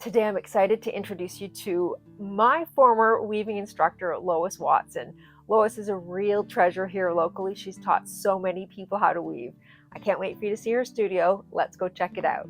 Today I'm excited to introduce you to my former weaving instructor, Lois Watson. Lois is a real treasure here locally. She's taught so many people how to weave. I can't wait for you to see her studio. Let's go check it out.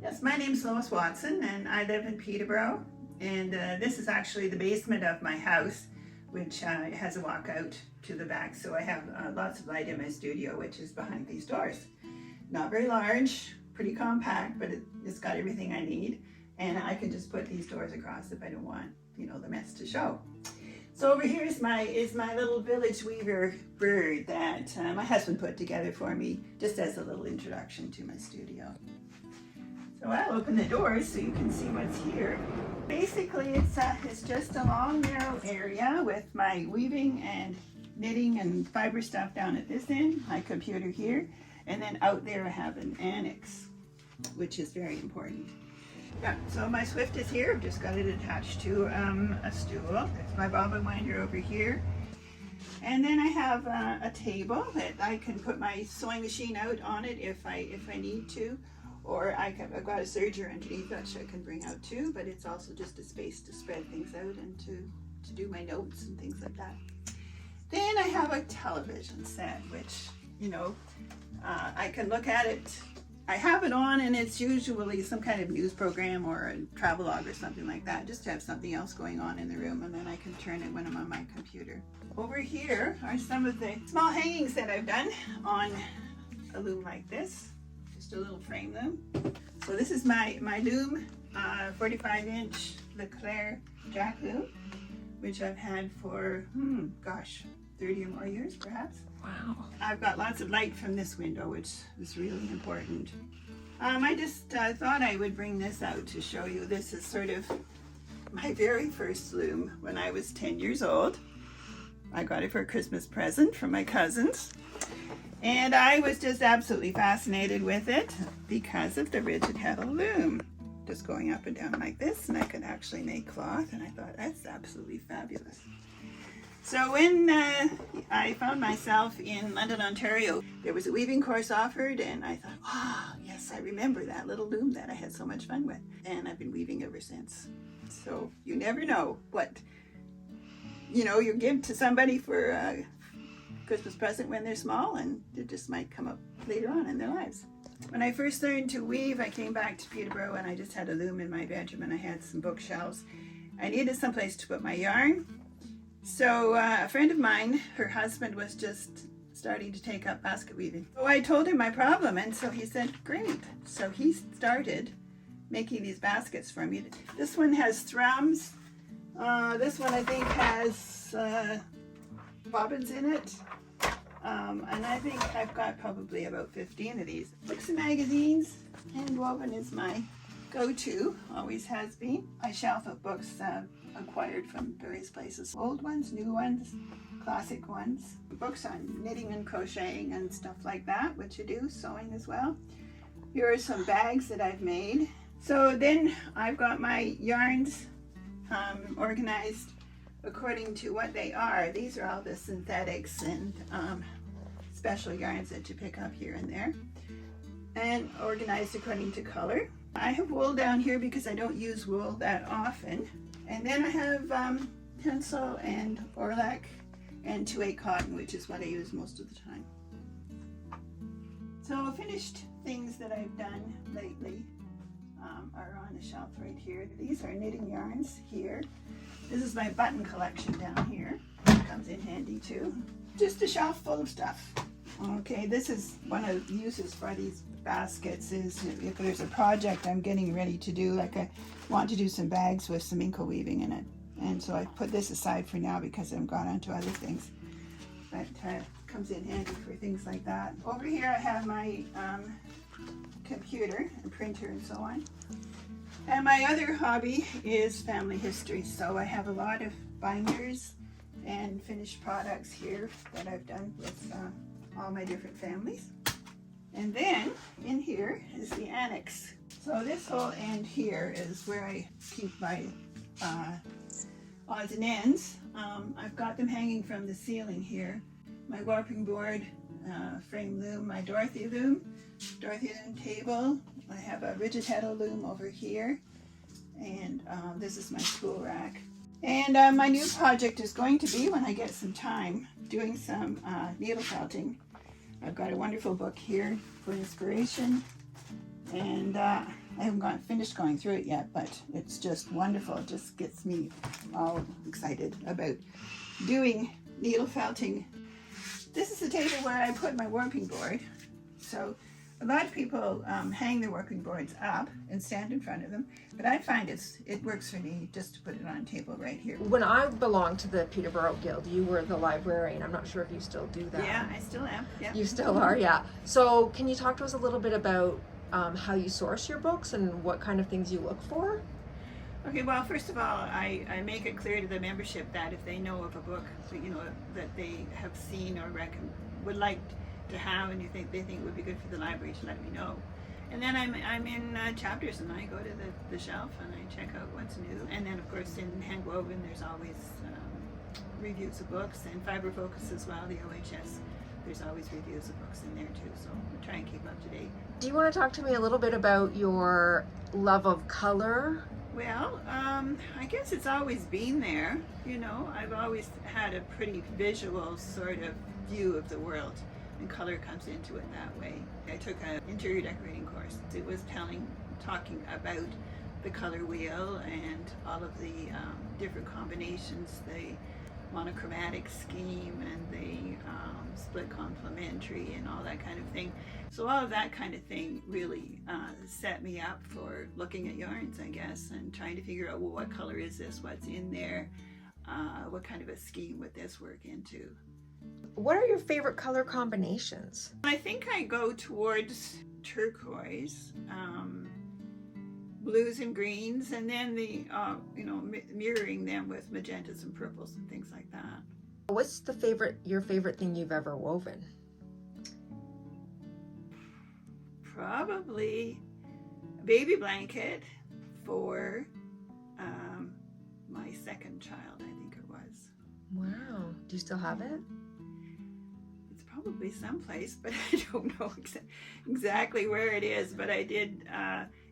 Yes, my name is Lois Watson and I live in Peterborough, and this is actually the basement of my house, which has a walkout to the back, so I have lots of light in my studio, which is behind these doors. Not very large, pretty compact, but it's got everything I need, and I can just put these doors across if I don't want, the mess to show. So over here is my little village weaver bird that my husband put together for me, just as a little introduction to my studio. So I'll open the doors so you can see what's here. Basically, it's just a long, narrow area with my weaving and knitting and fiber stuff down at this end, my computer here, and then out there I have an annex, which is very important. Yeah, so my Swift is here. I've just got it attached to a stool. There's my bobbin winder over here. And then I have a table that I can put my sewing machine out on it if I need to. Or I've got a serger underneath which I can bring out too, but it's also just a space to spread things out and to do my notes and things like that. Then I have a television set, which, I can look at it. I have it on, and it's usually some kind of news program or a travelogue or something like that, just to have something else going on in the room, and then I can turn it when I'm on my computer. Over here are some of the small hangings that I've done on a loom like this. Just a little frame loom. So this is my loom, 45-inch Leclerc jack loom, which I've had for, 30 or more years perhaps. Wow. I've got lots of light from this window, which is really important. I just thought I would bring this out to show you. This is sort of my very first loom when I was 10 years old. I got it for a Christmas present from my cousins. And I was just absolutely fascinated with it because of the rigid heddle loom. Just going up and down like this, and I could actually make cloth, and I thought, that's absolutely fabulous. So when I found myself in London, Ontario, there was a weaving course offered, and I thought, yes, I remember that little loom that I had so much fun with. And I've been weaving ever since. So you never know what, you give to somebody for a Christmas present when they're small, and it just might come up later on in their lives. When I first learned to weave, I came back to Peterborough, and I just had a loom in my bedroom, and I had some bookshelves. I needed some place to put my yarn. So a friend of mine, her husband was just starting to take up basket weaving. So I told him my problem, and so he said, great. So he started making these baskets for me. This one has thrums. This one I think has bobbins in it. And I think I've got probably about 15 of these. Books and magazines, and woven is my go-to, always has been. My shelf of books acquired from various places. Old ones, new ones, classic ones. Books on knitting and crocheting and stuff like that, which I do, sewing as well. Here are some bags that I've made. So then I've got my yarns organized according to what they are. These are all the synthetics and special yarns that you pick up here and there, and organized according to color. I have wool down here because I don't use wool that often. And then I have pencil and Orlac and 2/8 cotton, which is what I use most of the time. So finished things that I've done lately are on the shelf right here. These are knitting yarns here. This is my button collection down here. It comes in handy too. Just a shelf full of stuff. Okay, this is one of the uses for these baskets, is if there's a project I'm getting ready to do, like I want to do some bags with some inkle weaving in it. And so I put this aside for now because I've gone on to other things. But it comes in handy for things like that. Over here I have my computer and printer and so on. And my other hobby is family history. So I have a lot of binders and finished products here that I've done with all my different families. And then in here is the annex. So this whole end here is where I keep my odds and ends. I've got them hanging from the ceiling here. My warping board frame loom, my Dorothy loom table. I have a rigid heddle loom over here, and this is my spool rack. And my new project is going to be, when I get some time, doing some needle felting. I've got a wonderful book here for inspiration, and I haven't finished going through it yet, but it's just wonderful. It just gets me all excited about doing needle felting. This is the table where I put my working board. So a lot of people hang their working boards up and stand in front of them, but I find it works for me just to put it on a table right here. When I belonged to the Peterborough Guild, you were the librarian. I'm not sure if you still do that. Yeah, I still am. Yeah. You still are, yeah. So can you talk to us a little bit about how you source your books and what kind of things you look for? Okay, well, first of all, I make it clear to the membership that if they know of a book, that they have seen or would like to have, and they think would be good for the library, to let me know. And then I'm in chapters, and I go to the shelf and I check out what's new. And then, of course, in Hand Woven, there's always reviews of books, and Fiber Focus as well, the OHS. There's always reviews of books in there too, so I try and keep up to date. Do you want to talk to me a little bit about your love of color? Well, I guess it's always been there. I've always had a pretty visual sort of view of the world, and color comes into it that way. I took an interior decorating course. It was talking about the color wheel and all of the different combinations, the monochromatic scheme and the split complementary and all that kind of thing. So all of that kind of thing really set me up for looking at yarns, I guess, and trying to figure out, well, what color is this? What's in there? What kind of a scheme would this work into? What are your favorite color combinations? I think I go towards turquoise, blues and greens, and then mirroring them with magentas and purples and things like that. What's your favorite thing you've ever woven? Probably a baby blanket for my second child, I think it was. Wow. Do you still have it? It's probably someplace, but I don't know exactly where it is. But I did.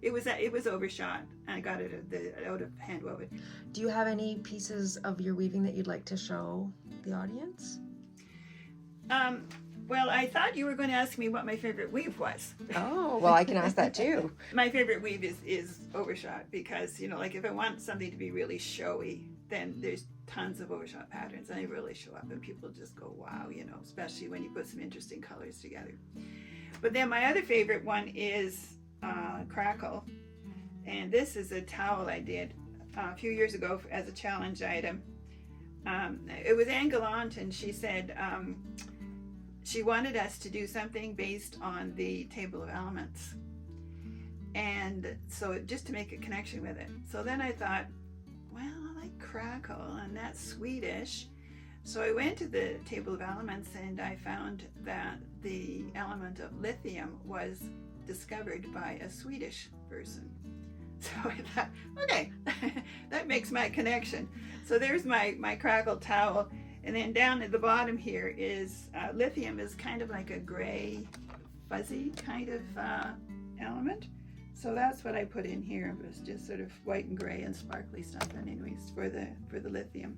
It was overshot. I got it out of Hand Woven. Do you have any pieces of your weaving that you'd like to show the audience? Well, I thought you were going to ask me what my favorite weave was. Oh, well, I can ask that too. My favorite weave is overshot because, like if I want something to be really showy, then there's tons of overshot patterns and they really show up and people just go, wow, especially when you put some interesting colors together. But then my other favorite one is Crackle. And this is a towel I did a few years ago as a challenge item. It was Anne Gallant, and she said, she wanted us to do something based on the table of elements, and so just to make a connection with it. So then I thought, well, I like crackle and that's Swedish, so I went to the table of elements and I found that the element of lithium was discovered by a Swedish person. So I thought, okay, that makes my connection. So there's my crackle towel. And then down at the bottom here is lithium is kind of like a gray, fuzzy kind of element. So that's what I put in here. It was just sort of white and gray and sparkly stuff, anyways, for the lithium.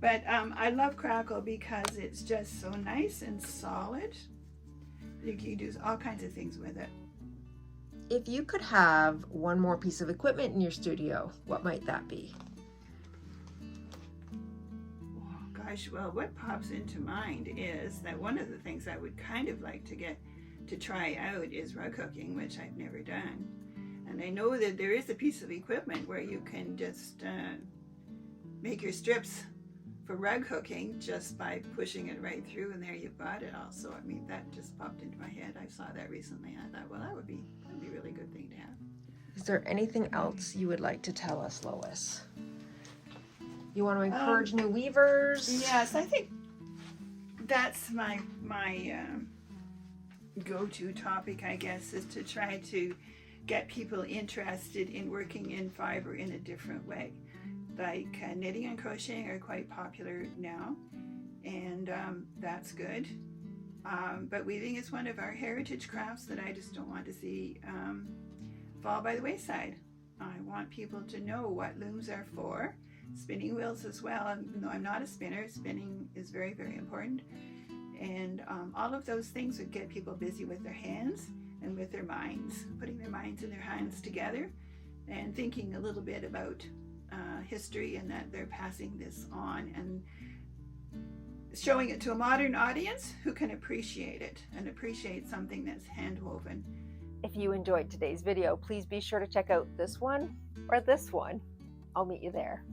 But I love crackle because it's just so nice and solid. You can do all kinds of things with it. If you could have one more piece of equipment in your studio, what might that be? Well, what pops into mind is that one of the things I would kind of like to get to try out is rug hooking, which I've never done. And I know that there is a piece of equipment where you can just make your strips for rug hooking just by pushing it right through, and there you've got it all. So I mean, that just popped into my head. I saw that recently. I thought, well, that would be a really good thing to have. Is there anything else you would like to tell us, Lois? You want to encourage new weavers? Yes, I think that's my go-to topic, I guess, is to try to get people interested in working in fiber in a different way. Like knitting and crocheting are quite popular now, and that's good. But weaving is one of our heritage crafts that I just don't want to see fall by the wayside. I want people to know what looms are for. Spinning wheels as well. Even though I'm not a spinner, spinning is very, very important. And all of those things would get people busy with their hands and with their minds, putting their minds and their hands together and thinking a little bit about history, and that they're passing this on and showing it to a modern audience who can appreciate it and appreciate something that's hand-woven. If you enjoyed today's video, please be sure to check out this one or this one. I'll meet you there.